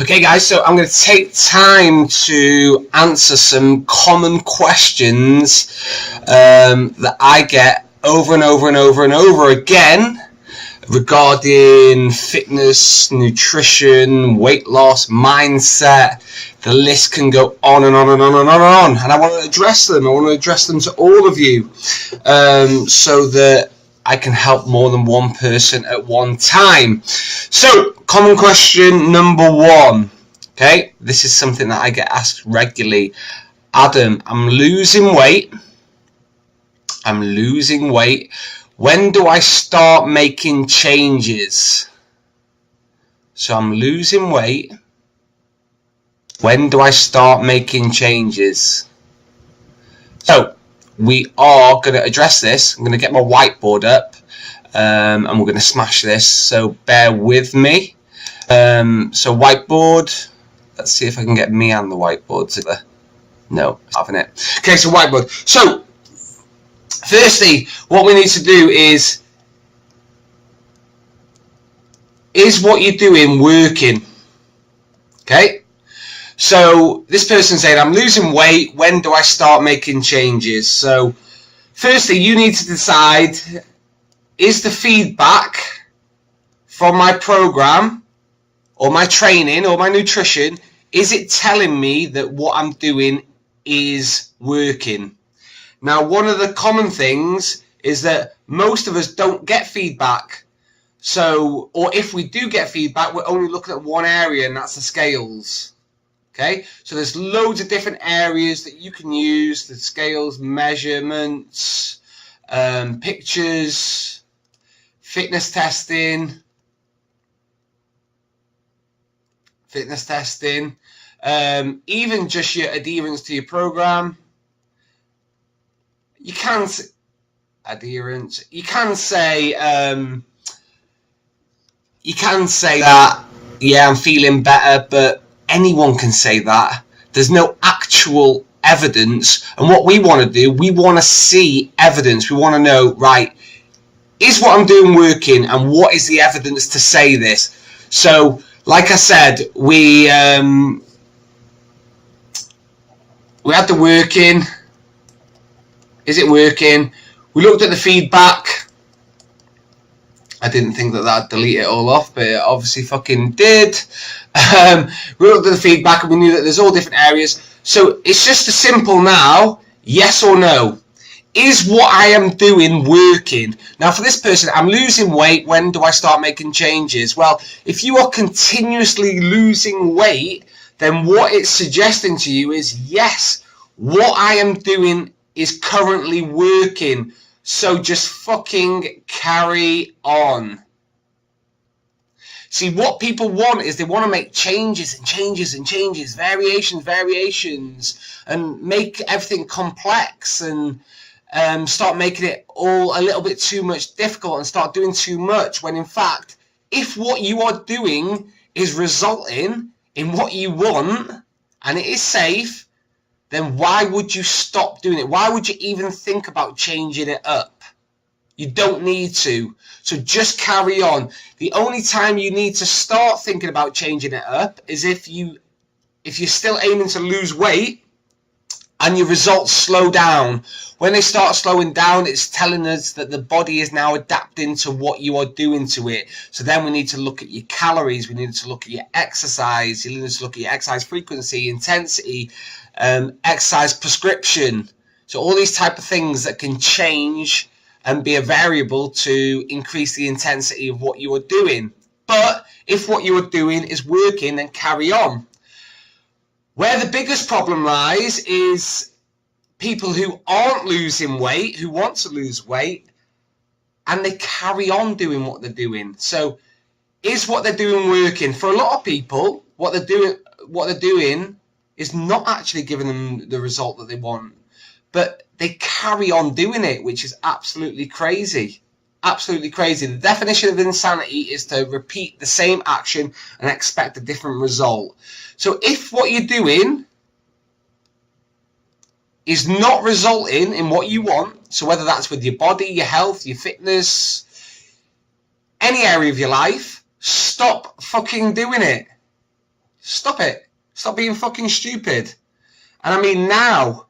Okay guys, so I'm going to take time to answer some common questions that I get over and over and over and over again regarding fitness, nutrition, weight loss, mindset. The list can go on and on and on and on and on, and I want to address them. I want to address them to all of you so that I can help more than one person at one time. So, common question number one. Okay, this is something that I get asked regularly. Adam, I'm losing weight. When do I start making changes? So I'm losing weight. When do I start making changes? So we are going to address this. I'm going to get my whiteboard up and we're going to smash this. So bear with me. So whiteboard. Let's see if I can get me on the whiteboard together. No, having it. Okay, so whiteboard. So firstly, what we need to do is what you're doing working? Okay. So this person saying, I'm losing weight, when do I start making changes? So firstly, you need to decide, is the feedback from my program or my training or my nutrition, is it telling me that what I'm doing is working? Now, one of the common things is that most of us don't get feedback. So, or if we do get feedback, we're only looking at one area, and that's the scales. Okay, so there's loads of different areas that you can use, the scales, measurements, pictures, fitness testing, even just your adherence to your program. You can say adherence. You can say that, yeah, I'm feeling better, but anyone can say that. There's no actual evidence, and what we want to do, we want to see evidence. We want to know, right, is what I'm doing working, and what is the evidence to say this? So, like I said, we had the working. Is it working? We looked at the feedback. I didn't think that that'd delete it all off, but it obviously fucking did. We looked at the feedback and we knew that there's all different areas. So it's just as simple now, yes or no. Is what I am doing working? Now for this person, I'm losing weight, when do I start making changes? Well, if you are continuously losing weight, then what it's suggesting to you is, yes, what I am doing is currently working. So just fucking carry on. See, what people want is they want to make changes and changes and changes, variations, and make everything complex and start making it all a little bit too much difficult and start doing too much, when in fact, if what you are doing is resulting in what you want and it is safe, then why would you stop doing it? Why would you even think about changing it up? You don't need to. So just carry on. The only time you need to start thinking about changing it up is if you're still aiming to lose weight and your results slow down. When they start slowing down, it's telling us that the body is now adapting to what you are doing to it. So then we need to look at your calories. We need to look at your exercise. You need to look at your exercise frequency, intensity, exercise prescription. So all these type of things that can change and be a variable to increase the intensity of what you are doing. But if what you are doing is working, then carry on. Where the biggest problem lies is people who aren't losing weight, who want to lose weight, and they carry on doing what they're doing. So is what they're doing working? For a lot of people, what they're doing is not actually giving them the result that they want, but they carry on doing it, which is absolutely crazy. Absolutely crazy. The definition of insanity is to repeat the same action and expect a different result. So if what you're doing is not resulting in what you want, so whether that's with your body, your health, your fitness, any area of your life, stop fucking doing it. Stop it. Stop being fucking stupid. And I mean now.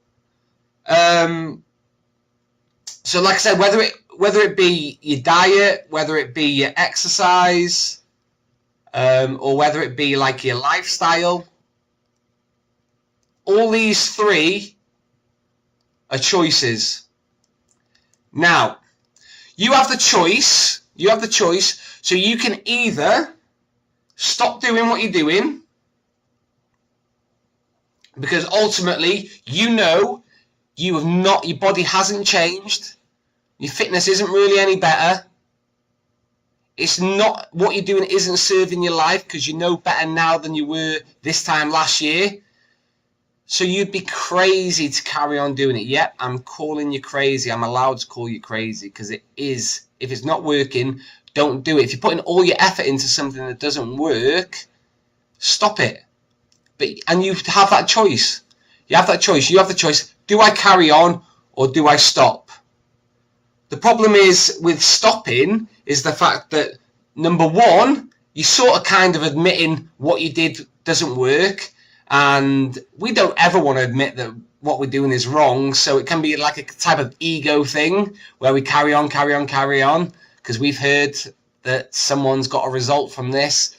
So like I said, whether it be your diet, whether it be your exercise, or whether it be like your lifestyle, all these three are choices. Now, you have the choice. You have the choice. So you can either stop doing what you're doing, because ultimately you know you have not, your body hasn't changed, your fitness isn't really any better, it's not, what you're doing isn't serving your life, because you know better now than you were this time last year. So you'd be crazy to carry on doing it. Yep, I'm calling you crazy. I'm allowed to call you crazy, because it is. If it's not working, don't do it. If you're putting all your effort into something that doesn't work, stop it. And you have that choice. You have that choice. You have the choice. Do I carry on or do I stop? The problem is with stopping is the fact that, number one, you're sort of kind of admitting what you did doesn't work. And we don't ever want to admit that what we're doing is wrong. So it can be like a type of ego thing where we carry on, because we've heard that someone's got a result from this.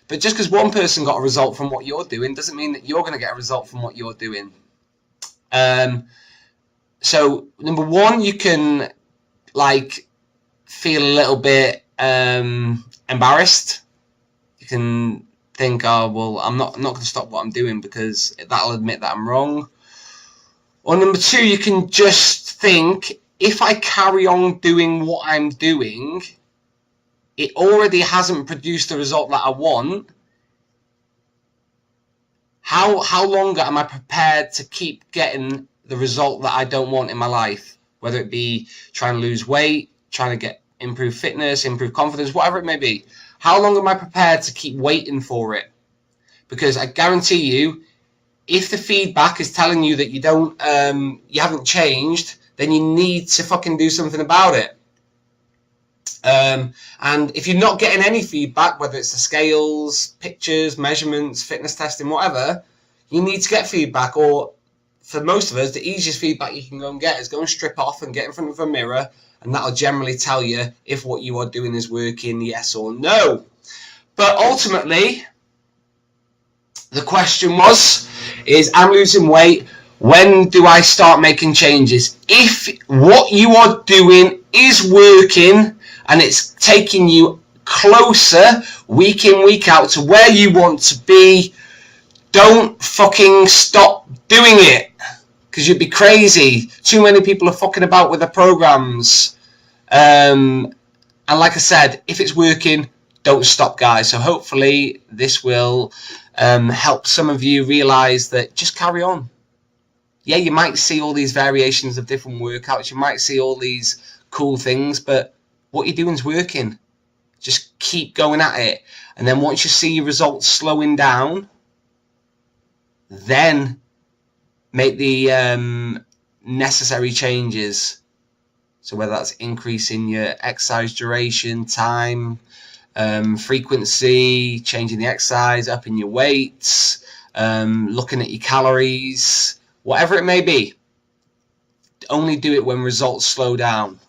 But just because one person got a result from what you're doing doesn't mean that you're going to get a result from what you're doing. So number one, you can like feel a little bit embarrassed. You can think, oh well, I'm not going to stop what I'm doing because that'll admit that I'm wrong. Or number two, you can just think, if I carry on doing what I'm doing, it already hasn't produced the result that I want. How longer am I prepared to keep getting the result that I don't want in my life? Whether it be trying to lose weight, trying to improve fitness, improve confidence, whatever it may be. How long am I prepared to keep waiting for it? Because I guarantee you, if the feedback is telling you that you haven't changed, then you need to fucking do something about it. And if you're not getting any feedback, whether it's the scales, pictures, measurements, fitness testing, whatever, you need to get feedback. Or for most of us, the easiest feedback you can go and get is go and strip off and get in front of a mirror, and that'll generally tell you if what you are doing is working, yes or no. But ultimately, the question is I'm losing weight. When do I start making changes? If what you are doing is working and it's taking you closer week in, week out to where you want to be, don't fucking stop doing it, because you'd be crazy. Too many people are fucking about with the programs. And like I said, if it's working, don't stop, guys. So hopefully this will help some of you realize that just carry on. Yeah, you might see all these variations of different workouts. You might see all these cool things, but what you're doing is working. Just keep going at it. And then once you see your results slowing down, then make the necessary changes. So whether that's increasing your exercise duration, time, frequency, changing the exercise, upping your weights, looking at your calories, whatever it may be, only do it when results slow down.